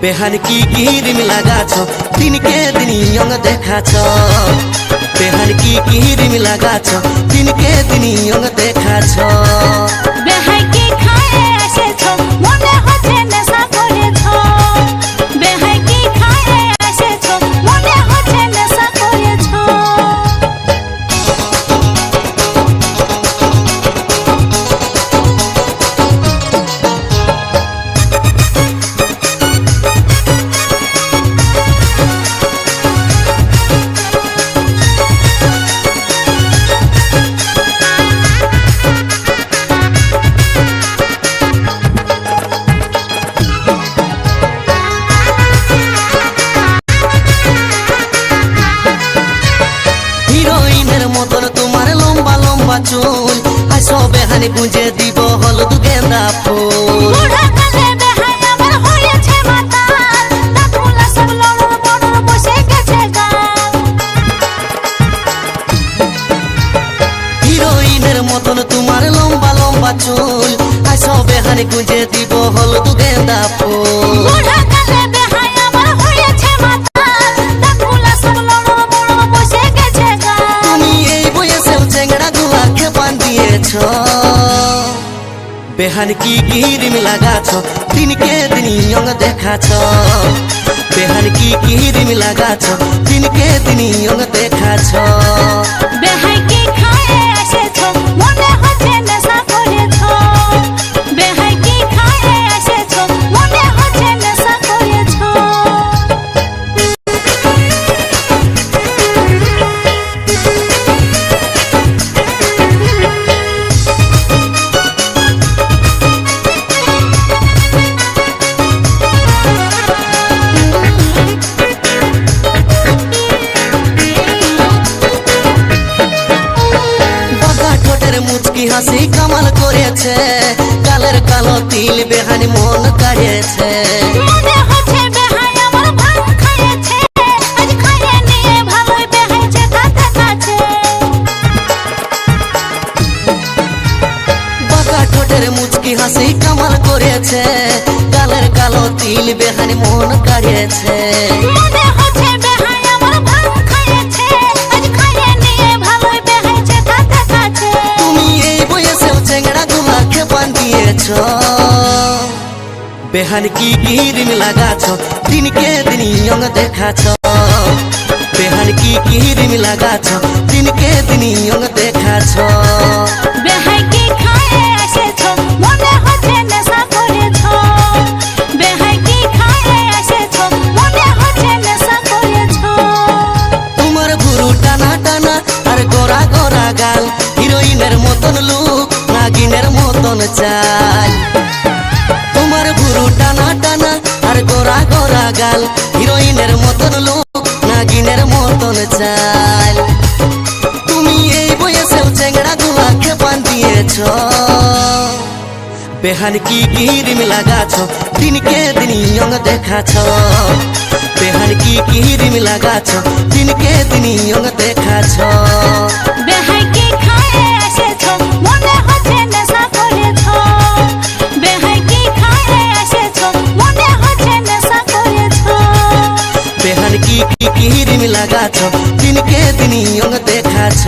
बेहान की गिरिम लगाछ दिन के दिन यंग देखाछ बेहान की गिरिम लगाछ दिन के दिन यंग देखाछ बेहाई की खाए एसेछ मने हচ্ছে নেশা করেছ बेहाई की खाए एसेछ मने हচ্ছে নেশা করেছ चूल आसो बेहानी गुंजे দিব হলুদ गेंदा फूल বুড়া কালে বেহাই আমার হয়েছে মাতাল দাঁতগুলা সব লড়র বড়র বসে গেছে গাল হিরোইনের মতন তোমার লম্বা লম্বা চুল আসো বেহানি গুंजे দিব হলুদ गेंदा ফুল বুড়া কালে বেহাই আমার হয়েছে মাতাল দাঁতগুলা সব লড়র বড়র বসে গেছে গাল তুমি এই বয়সেও চেংড়া গুলাকে বান্ধিয়েছ बेहान की गिरिम लगाछ दिन के दिन यंग देखाछ बेहान की गिरिम लगाछ दिन के दिन यंग देखाछ बेहाई की खाए एसेछ मने हচ্ছে নেশা করেছ बेहाई की खाए एसेछ मने हচ্ছে নেশা করেছ মুচকি হাসি কামাল করেছে কালের কালো তিল বেহানি মন কাড়িয়েছে মনে হচ্ছে বেহাই আমার ভাঙ খাইয়েছে আজ খাইয়ে নিয়ে ভালোই বেহাইছে কাছে কাছে বাঁকা ঠোঁটের মুচকি হাসি কামাল করেছে কালের কালো তিল বেহানি মন কাড়িয়েছে মনে হচ্ছে বেহাই আমার ভাঙ খাইয়েছে আজ খাইয়ে নিয়ে ভালোই বেহাইছে কাছে কাছে তুমি এই বয়সেও চেংড়া গুলাকে বান্ধিয়েছ बेहान की गिरिम लगाछ दिन के दिन यंग देखाछ बेहान की गिरिम लगाछ दिन के दिन यंग देखाछ बेहाई की खाए एसेछ मने हচ্ছে নেশা করেছ बेहाई की खाए एसेछ मने हচ্ছে নেশা করেছ তোমার ভুরু টানা টানা আর গোরা গোরা গাল হিরোইনের মতন লুক নাগিনের মতন চাল তোমার ভুরু টানা টানা আর গোরা গোরা গাল হিরোইনের মতন লুক নাগিনের মতন চাল তুমি এই বয়সেও চেংড়া গুলাকে বান্ধিয়েছ बेहान की गिरिम लगाछ दिन के दिन यंग देखाछ बेहान की गिरिम लगाछ दिन के दिन यंग देखाछ बेहाई की खाए एसेछ मने हচ্ছে নেশা করেছ बेहाई की खाए एसेछ मने हচ্ছে নেশা করেছ बेहान की गिरिम लगाछ दिन के दिन यंग देखाछ।